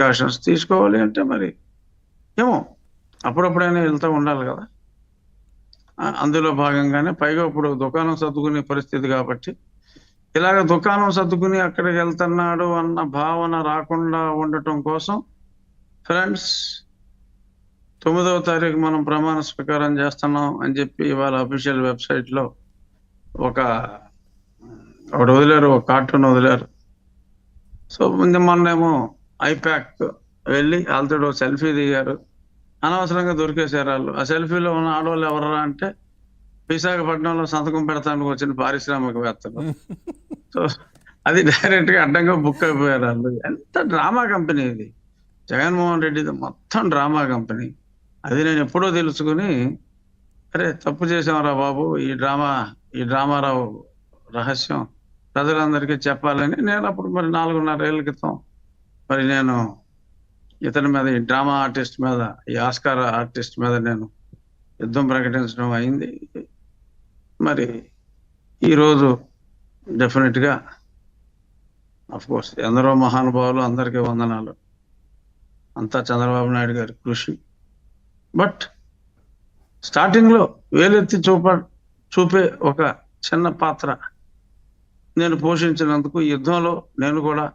Precautions తీసుకోవాలి అంటే మరి ఏమో అప్పుడప్పుడైనా వెళ్తూ ఉండాలి కదా. అందులో భాగంగానే పైగా ఇప్పుడు దుకాణం సర్దుకునే పరిస్థితి కాబట్టి ఇలాగ దుకాణం సర్దుకుని అక్కడికి వెళ్తున్నాడు అన్న భావన రాకుండా ఉండటం కోసం ఫ్రెండ్స్ 9వ తారీఖు మనం ప్రమాణ స్వీకారం చేస్తున్నాం అని చెప్పి ఇవాళ అఫీషియల్ వెబ్సైట్ లో ఒకటి వదిలేరు, ఒక కార్టూన్ వదిలేరు. సో మొన్నేమో ఐప్యాక్ వెళ్ళి వాళ్ళతో సెల్ఫీ దిగారు. అనవసరంగా దొరికేశారు వాళ్ళు. ఆ సెల్ఫీలో ఉన్న ఆడవాళ్ళు ఎవరా అంటే విశాఖపట్నంలో సంతకం పెడతానికి వచ్చిన పారిశ్రామికవేత్తలు. సో అది డైరెక్ట్ గా అడ్డంగా బుక్ అయిపోయారు వాళ్ళు. ఎంత డ్రామా కంపెనీ ఇది, జగన్మోహన్ రెడ్డిది మొత్తం డ్రామా కంపెనీ. అది నేను ఎప్పుడో తెలుసుకుని అరే తప్పు చేసాంరా బాబు, ఈ డ్రామారావు రహస్యం ప్రజలందరికీ చెప్పాలని నేను అప్పుడు మరి 4.5 ఏళ్ల క్రితం మరి నేను ఇతని మీద, ఈ డ్రామా ఆర్టిస్ట్ మీద, ఈ ఆస్కార్ ఆర్టిస్ట్ మీద నేను యుద్ధం ప్రకటించడం అయింది. మరి ఈరోజు డెఫినెట్ గా అఫ్ కోర్స్ ఎందరో మహానుభావులు, అందరికీ వందనాలు, అంతా చంద్రబాబు నాయుడు గారి కృషి. బట్ స్టార్టింగ్ లో వేలెత్తి చూపే ఒక చిన్న పాత్ర నేను పోషించినందుకు ఈ యుద్ధంలో నేను కూడా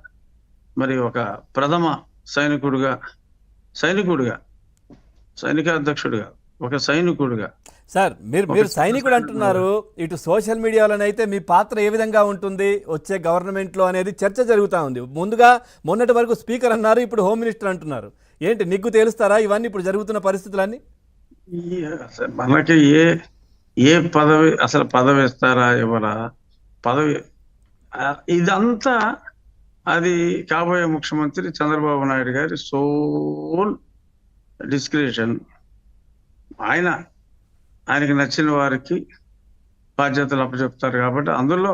మరి ఒక ప్రథమ సైనికాధ్యక్షుడిగా, ఒక సైనికుడిగా. సార్ మీరు సైనికుడు అంటున్నారు, ఇటు సోషల్ మీడియాలోనైతే మీ పాత్ర ఏ విధంగా ఉంటుంది వచ్చే గవర్నమెంట్లో అనేది చర్చ జరుగుతూ ఉంది. ముందుగా మొన్నటి వరకు స్పీకర్ అన్నారు, ఇప్పుడు హోమ్ మినిస్టర్ అంటున్నారు. ఏంటి నిగ్గు తేలుస్తారా ఇవన్నీ ఇప్పుడు జరుగుతున్న పరిస్థితులన్నీ? మనకి ఏ పదవి, అసలు పదవి ఇస్తారా ఇవ్వరా, పదవి ఇదంతా అది కాబోయే ముఖ్యమంత్రి చంద్రబాబు నాయుడు గారి సోల్ డిస్క్రిషన్. ఆయనకి నచ్చిన వారికి బాధ్యతలు అప్పచెప్తారు కాబట్టి అందులో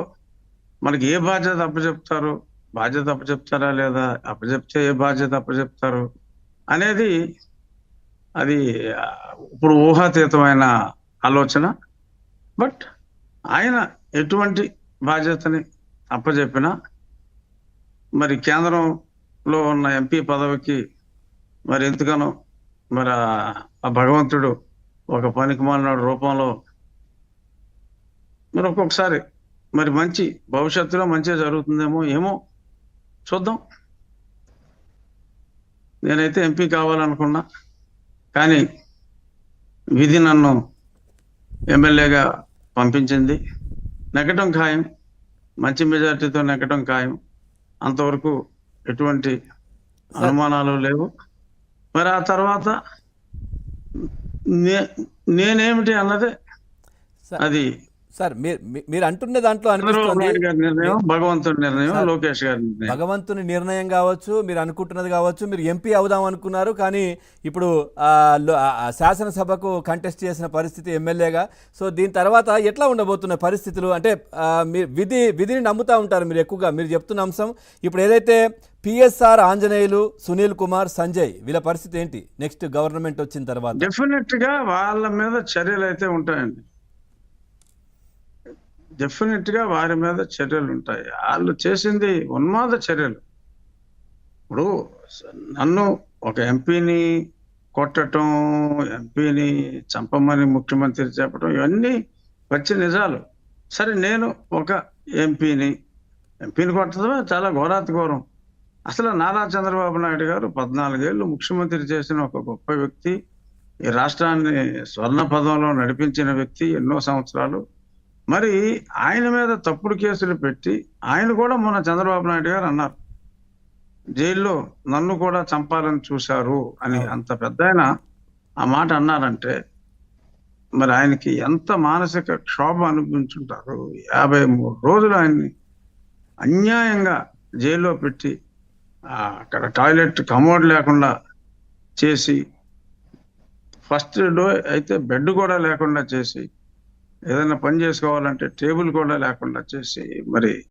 మనకి ఏ బాధ్యత అప్పచెప్తారా లేదా, అప్పచెప్తే ఏ బాధ్యత అప్పచెప్తారు అనేది అది ఇప్పుడు ఊహాతీతమైన ఆలోచన. బట్ ఆయన ఎటువంటి బాధ్యతని అప్పచెప్పినా మరి కేంద్రంలో ఉన్న ఎంపీ పదవికి మరి ఎందుకనో మరి ఆ భగవంతుడు ఒక పనికిమాలినాడు రూపంలో మరి ఒక్కొక్కసారి మరి మంచి భవిష్యత్తులో మంచిగా జరుగుతుందేమో, ఏమో చూద్దాం. నేనైతే ఎంపీ కావాలనుకున్నా, కానీ విధి నన్ను ఎమ్మెల్యేగా పంపించింది. నెగ్గటం ఖాయం, మంచి మెజార్టీతో నెగ్గటం ఖాయం, అంతవరకు ఎటువంటి అనుమానాలు లేవు. మరి ఆ తర్వాత నేనేమిటి అన్నదే అది సార్ మీరు అంటున్న దాంట్లో అనిపిస్తుంది నిర్ణయం, భగవంతుడి నిర్ణయం, లోకేష్ గారి నిర్ణయం. భగవంతుని నిర్ణయం కావచ్చు, మీరు అనుకుంటున్నది కావచ్చు. మీరు ఎంపీ అవుదాం అనుకున్నారు, కానీ ఇప్పుడు శాసనసభకు కంటెస్ట్ చేసిన పరిస్థితి ఎమ్మెల్యేగా. సో దీని తర్వాత ఎట్లా ఉండబోతున్న పరిస్థితులు అంటే విధిని నమ్ముతూ ఉంటారు మీరు ఎక్కువగా. మీరు చెప్తున్న అంశం ఇప్పుడు ఏదైతే పిఎస్ఆర్ ఆంజనేయులు, సునీల్ కుమార్, సంజయ్ వీళ్ళ పరిస్థితి ఏంటి నెక్స్ట్ గవర్నమెంట్ వచ్చిన తర్వాత? డెఫినెట్ గా వాళ్ళ మీద చర్యలు అయితే ఉంటాయండి. డెఫినెట్ గా వారి మీద చర్యలు ఉంటాయి. వాళ్ళు చేసింది ఉన్మాద చర్యలు. ఇప్పుడు నన్ను ఒక ఎంపీని కొట్టడం, ఎంపీని చంపమని ముఖ్యమంత్రి చెప్పడం, ఇవన్నీ వచ్చి నిజాలు. సరే, నేను ఒక ఎంపీని కొట్టడమే చాలా ఘోరాతి ఘోరం. అసలు నారా చంద్రబాబు నాయుడు గారు 14 ఏళ్ళు ముఖ్యమంత్రి చేసిన ఒక గొప్ప వ్యక్తి, ఈ రాష్ట్రాన్ని స్వర్ణ పదంలో నడిపించిన వ్యక్తి ఎన్నో సంవత్సరాలు. మరి ఆయన మీద తప్పుడు కేసులు పెట్టి ఆయన కూడా మొన్న చంద్రబాబు నాయుడు గారు అన్నారు, జైల్లో నన్ను కూడా చంపాలని చూశారు అని. అంత పెద్ద ఆయన ఆ మాట అన్నారంటే మరి ఆయనకి ఎంత మానసిక క్షోభ అనిపించుంటారు. 53 రోజులు ఆయన్ని అన్యాయంగా జైల్లో పెట్టి అక్కడ టాయిలెట్ కమోడ్ లేకుండా చేసి, ఫస్ట్ డే అయితే బెడ్ కూడా లేకుండా చేసి, ఏదైనా పని చేసుకోవాలంటే టేబుల్ కూడా లేకుండా చేసి మరి